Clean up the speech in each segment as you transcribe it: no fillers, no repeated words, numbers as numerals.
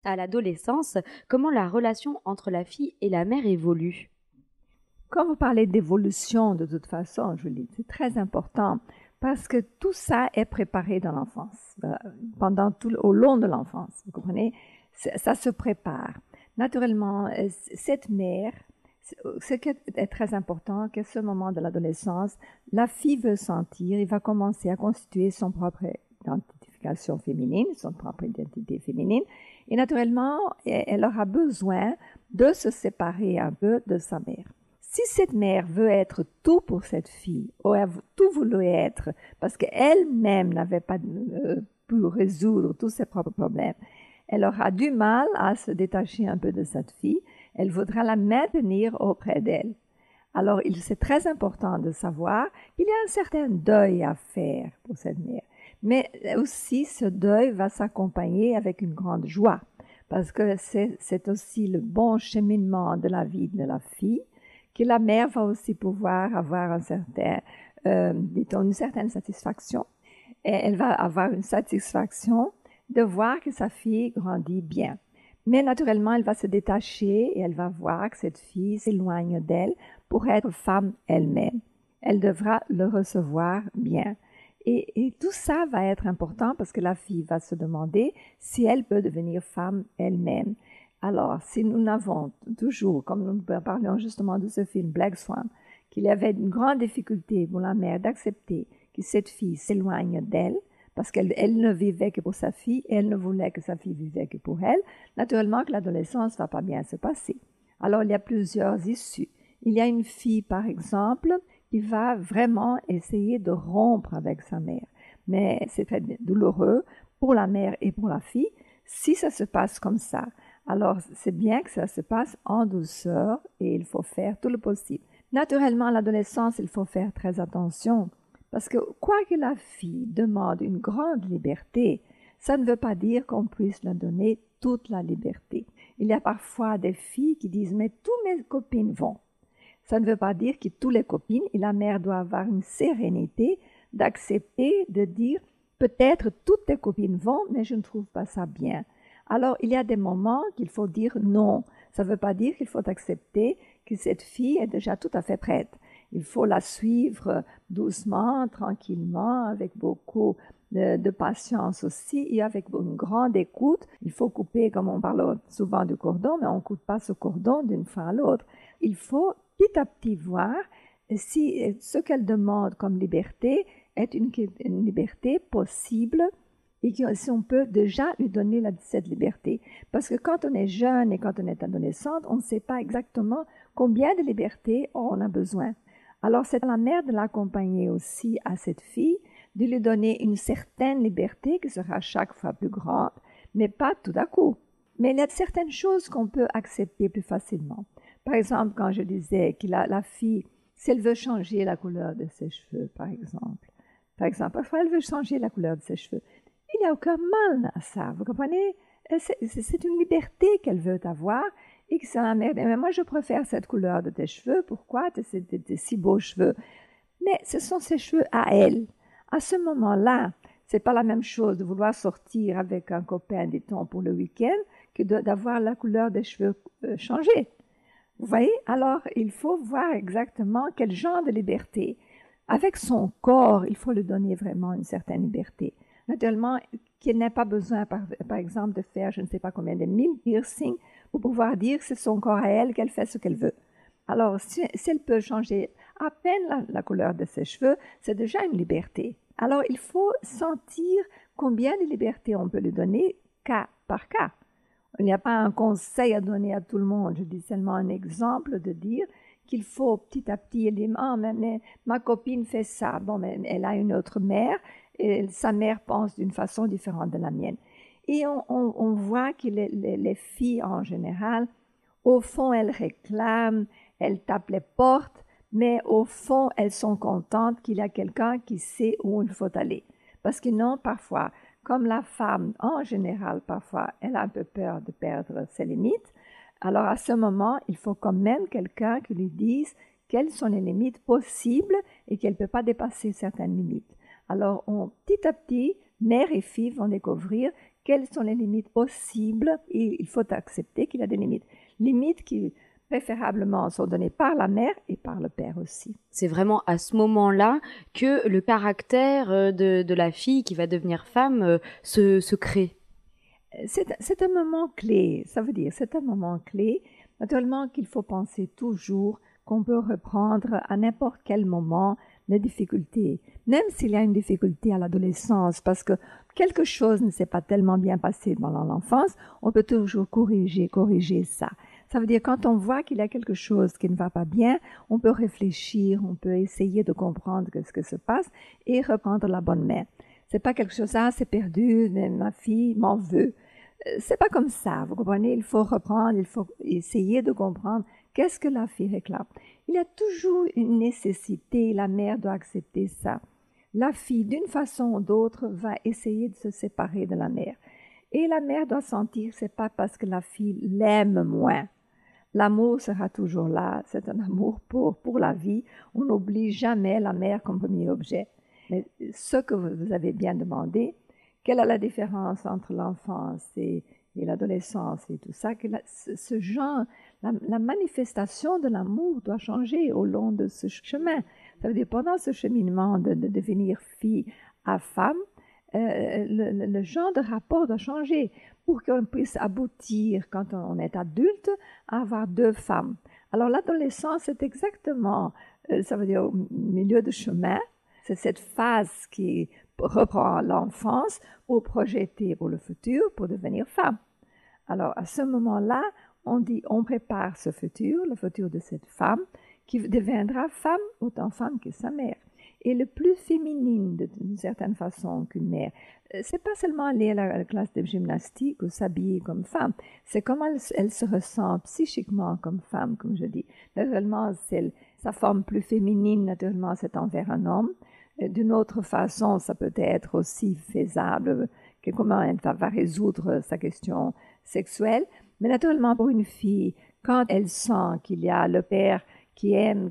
À l'adolescence, comment la relation entre la fille et la mère évolue? Quand vous parlez d'évolution, de toute façon, je dis, c'est très important parce que tout ça est préparé dans l'enfance, pendant au long de l'enfance, vous comprenez? Ça se prépare. Naturellement, cette mère, ce qui est très important, qu'à ce moment de l'adolescence, la fille veut sentir, il va commencer à constituer son propre identification féminine, son propre identité féminine, et naturellement, elle aura besoin de se séparer un peu de sa mère. Si cette mère veut être tout pour cette fille, ou a tout voulu être, parce qu'elle-même n'avait pas pu résoudre tous ses propres problèmes, elle aura du mal à se détacher un peu de cette fille, elle voudra la maintenir auprès d'elle. Alors, c'est très important de savoir qu'il y a un certain deuil à faire pour cette mère. Mais aussi, ce deuil va s'accompagner avec une grande joie, parce que c'est aussi le bon cheminement de la vie de la fille, que la mère va aussi pouvoir avoir une certaine satisfaction. Et elle va avoir une satisfaction de voir que sa fille grandit bien. Mais naturellement, elle va se détacher et elle va voir que cette fille s'éloigne d'elle pour être femme elle-même. Elle devra le recevoir bien. Et tout ça va être important parce que la fille va se demander si elle peut devenir femme elle-même. Alors, si nous n'avons toujours, comme nous parlions justement de ce film Black Swan, qu'il y avait une grande difficulté pour la mère d'accepter que cette fille s'éloigne d'elle, parce qu'elle ne vivait que pour sa fille et elle ne voulait que sa fille vivait que pour elle, naturellement que l'adolescence ne va pas bien se passer. Alors, il y a plusieurs issues. Il y a une fille, par exemple, qui va vraiment essayer de rompre avec sa mère. Mais c'est très douloureux pour la mère et pour la fille si ça se passe comme ça. Alors, c'est bien que ça se passe en douceur et il faut faire tout le possible. Naturellement, à l'adolescence, il faut faire très attention parce que quoi que la fille demande une grande liberté, ça ne veut pas dire qu'on puisse leur donner toute la liberté. Il y a parfois des filles qui disent « mais toutes mes copines vont ». Ça ne veut pas dire que toutes les copines, et la mère doit avoir une sérénité d'accepter, de dire « peut-être toutes tes copines vont, mais je ne trouve pas ça bien ». Alors, il y a des moments qu'il faut dire non. Ça ne veut pas dire qu'il faut accepter que cette fille est déjà tout à fait prête. Il faut la suivre doucement, tranquillement, avec beaucoup de patience aussi et avec une grande écoute. Il faut couper, comme on parle souvent du cordon, mais on ne coupe pas ce cordon d'une fois à l'autre. Il faut petit à petit voir si ce qu'elle demande comme liberté est une liberté possible et si on peut déjà lui donner cette liberté. Parce que quand on est jeune et quand on est adolescente, on ne sait pas exactement combien de liberté on a besoin. Alors c'est à la mère de l'accompagner aussi à cette fille, de lui donner une certaine liberté qui sera chaque fois plus grande, mais pas tout à coup. Mais il y a certaines choses qu'on peut accepter plus facilement. Par exemple, quand je disais que la fille, si elle veut changer la couleur de ses cheveux, par exemple, parfois elle veut changer la couleur de ses cheveux, il n'y a aucun mal à ça, vous comprenez? C'est une liberté qu'elle veut avoir et que c'est la mère. Mais moi, je préfère cette couleur de tes cheveux. Pourquoi? Tes si beaux cheveux. Mais ce sont ses cheveux à elle. À ce moment-là, c'est pas la même chose de vouloir sortir avec un copain, dit-on, pour le week-end, que d'avoir la couleur des cheveux changée. Vous voyez? Alors, il faut voir exactement quel genre de liberté. Avec son corps, il faut lui donner vraiment une certaine liberté. Naturellement, qu'elle n'ait pas besoin, par exemple, de faire je ne sais pas combien de 1000 piercings pour pouvoir dire que c'est son corps à elle, qu'elle fait ce qu'elle veut. Alors, si elle peut changer à peine la couleur de ses cheveux, c'est déjà une liberté. Alors, il faut sentir combien de liberté on peut lui donner cas par cas. Il n'y a pas un conseil à donner à tout le monde. Je dis seulement un exemple de dire qu'il faut petit à petit, elle dit, ah, mais ma copine fait ça. Bon, mais elle a une autre mère et sa mère pense d'une façon différente de la mienne. Et on voit que les filles en général, au fond, elles réclament, elles tapent les portes, mais au fond, elles sont contentes qu'il y a quelqu'un qui sait où il faut aller. Parce que non, parfois, comme la femme, en général, parfois, elle a un peu peur de perdre ses limites, alors à ce moment, il faut quand même quelqu'un qui lui dise quelles sont les limites possibles et qu'elle ne peut pas dépasser certaines limites. Alors, petit à petit, mère et fille vont découvrir quelles sont les limites possibles et il faut accepter qu'il y a des limites. Limites qui préférablement sont données par la mère et par le père aussi. C'est vraiment à ce moment-là que le caractère de la fille qui va devenir femme se crée. C'est un moment clé, ça veut dire, c'est un moment clé. Naturellement qu'il faut penser toujours qu'on peut reprendre à n'importe quel moment les difficultés, même s'il y a une difficulté à l'adolescence, parce que quelque chose ne s'est pas tellement bien passé pendant l'enfance, on peut toujours corriger ça. Ça veut dire quand on voit qu'il y a quelque chose qui ne va pas bien, on peut réfléchir, on peut essayer de comprendre ce que se passe et reprendre la bonne main. C'est pas quelque chose, c'est perdu, mais ma fille m'en veut. C'est pas comme ça, vous comprenez, il faut reprendre, il faut essayer de comprendre qu'est-ce que la fille réclame. Il y a toujours une nécessité, la mère doit accepter ça. La fille, d'une façon ou d'autre, va essayer de se séparer de la mère. Et la mère doit sentir que c'est pas parce que la fille l'aime moins. L'amour sera toujours là, c'est un amour pour la vie. On n'oublie jamais la mère comme premier objet. Mais ce que vous avez bien demandé, quelle est la différence entre l'enfance et l'adolescence et tout ça, que ce genre, la manifestation de l'amour doit changer au long de ce chemin. Ça veut dire pendant ce cheminement de devenir fille à femme, le genre de rapport doit changer pour qu'on puisse aboutir, quand on est adulte, à avoir deux femmes. Alors l'adolescence, c'est exactement, ça veut dire au milieu de chemin, c'est cette phase qui reprend l'enfance pour projeter pour le futur, pour devenir femme. Alors à ce moment-là, on dit, on prépare ce futur, le futur de cette femme, qui deviendra femme, autant femme que sa mère. Et le plus féminine d'une certaine façon qu'une mère. C'est pas seulement aller à la classe de gymnastique ou s'habiller comme femme, c'est comment elle se ressent psychiquement comme femme, comme je dis. Naturellement, sa forme plus féminine, naturellement, c'est envers un homme. D'une autre façon, ça peut être aussi faisable, que comment elle va résoudre sa question sexuelle. Mais naturellement, pour une fille, quand elle sent qu'il y a le père qui aime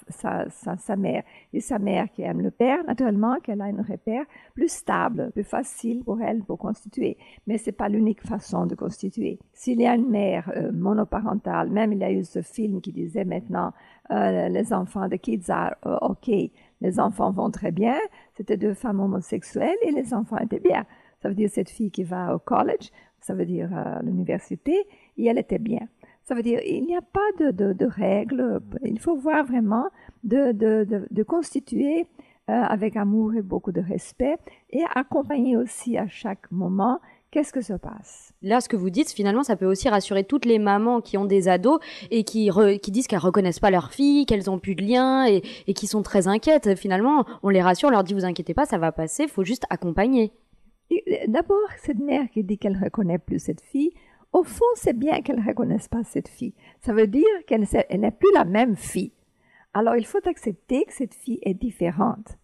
sa mère et sa mère qui aime le père, naturellement qu'elle a un repère plus stable, plus facile pour elle pour constituer. Mais c'est pas l'unique façon de constituer. S'il y a une mère monoparentale, même il y a eu ce film qui disait maintenant les enfants, the kids are okay, les enfants vont très bien, c'était deux femmes homosexuelles et les enfants étaient bien. Ça veut dire cette fille qui va au college, ça veut dire à l'université, et elle était bien. Ça veut dire il n'y a pas de règles. Il faut voir vraiment de constituer avec amour et beaucoup de respect et accompagner aussi à chaque moment qu'est-ce que se passe. Là, ce que vous dites, finalement, ça peut aussi rassurer toutes les mamans qui ont des ados et qui disent qu'elles reconnaissent pas leur fille, qu'elles ont plus de lien et qui sont très inquiètes. Finalement, on les rassure, on leur dit vous inquiétez pas, ça va passer, faut juste accompagner. D'abord, cette mère qui dit qu'elle reconnaît plus cette fille, au fond, c'est bien qu'elle ne reconnaisse pas cette fille. Ça veut dire qu'elle n'est plus la même fille. Alors, il faut accepter que cette fille est différente.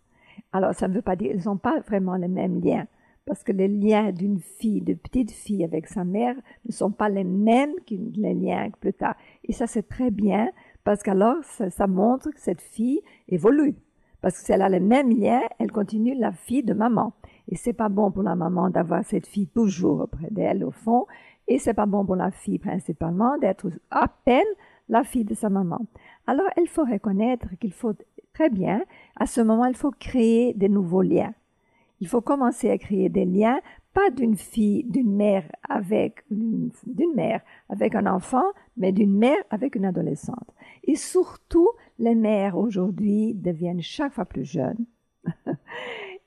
Alors, ça ne veut pas dire qu'ils n'ont pas vraiment les mêmes liens. Parce que les liens d'une fille, de petite fille avec sa mère ne sont pas les mêmes que les liens plus tard. Et ça, c'est très bien parce qu'alors, ça montre que cette fille évolue. Parce que si elle a les mêmes liens, elle continue la fille de maman. Et c'est pas bon pour la maman d'avoir cette fille toujours auprès d'elle, au fond. Et c'est pas bon pour la fille, principalement, d'être à peine la fille de sa maman. Alors, il faut reconnaître qu'il faut, très bien, à ce moment, il faut créer des nouveaux liens. Il faut commencer à créer des liens, pas d'une mère avec un enfant, mais d'une mère avec une adolescente. Et surtout, les mères aujourd'hui deviennent chaque fois plus jeunes.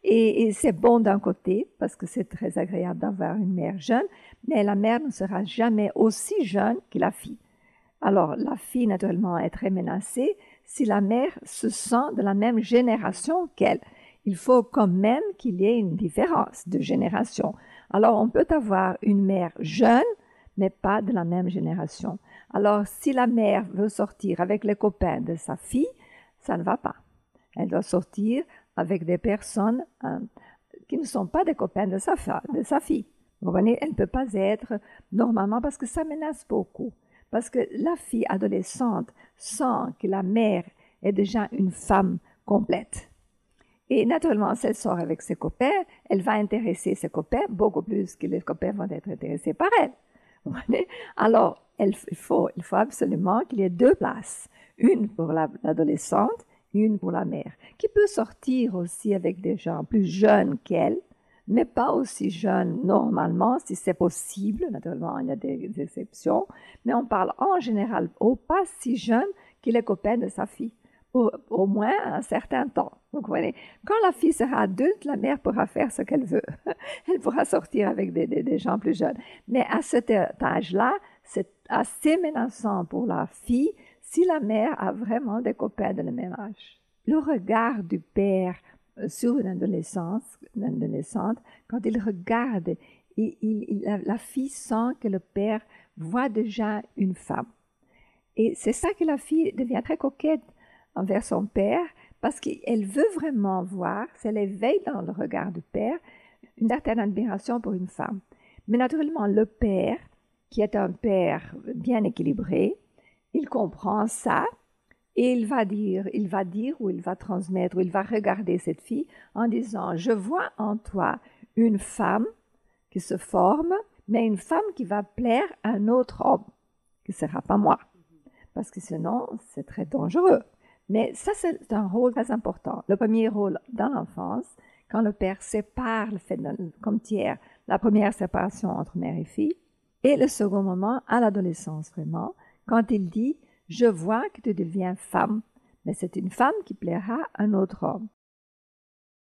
Et c'est bon d'un côté, parce que c'est très agréable d'avoir une mère jeune, mais la mère ne sera jamais aussi jeune que la fille. Alors, la fille, naturellement, est très menacée si la mère se sent de la même génération qu'elle. Il faut quand même qu'il y ait une différence de génération. Alors, on peut avoir une mère jeune, mais pas de la même génération. Alors, si la mère veut sortir avec les copains de sa fille, ça ne va pas. Elle doit sortir avec des personnes qui ne sont pas des copains de sa fille. Vous comprenez? Elle ne peut pas être normalement parce que ça menace beaucoup. Parce que la fille adolescente sent que la mère est déjà une femme complète. Et naturellement, si elle sort avec ses copains, elle va intéresser ses copains beaucoup plus que les copains vont être intéressés par elle. Alors, il faut absolument qu'il y ait deux places, une pour l'adolescente, une pour la mère, qui peut sortir aussi avec des gens plus jeunes qu'elle, mais pas aussi jeunes normalement, si c'est possible. Naturellement, il y a des exceptions, mais on parle en général pas si jeune qu'il est copain de sa fille, pour au moins un certain temps. Vous comprenez? Quand la fille sera adulte, la mère pourra faire ce qu'elle veut. Elle pourra sortir avec des gens plus jeunes. Mais à cet âge-là, c'est assez menaçant pour la fille si la mère a vraiment des copains de le même âge. Le regard du père sur une adolescente, quand il regarde, la fille sent que le père voit déjà une femme. Et c'est ça que la fille devient très coquette envers son père, parce qu'elle veut vraiment voir, c'est l'éveil dans le regard du père, une certaine admiration pour une femme. Mais naturellement, le père, qui est un père bien équilibré, il comprend ça et il va dire ou il va transmettre, ou il va regarder cette fille en disant « Je vois en toi une femme qui se forme, mais une femme qui va plaire à un autre homme, qui ne sera pas moi. Parce que sinon, c'est très dangereux. » Mais ça, c'est un rôle très important. Le premier rôle dans l'enfance, quand le père sépare le fait comme tiers, la première séparation entre mère et fille, et le second moment, à l'adolescence vraiment, quand il dit « Je vois que tu deviens femme, mais c'est une femme qui plaira à un autre homme. »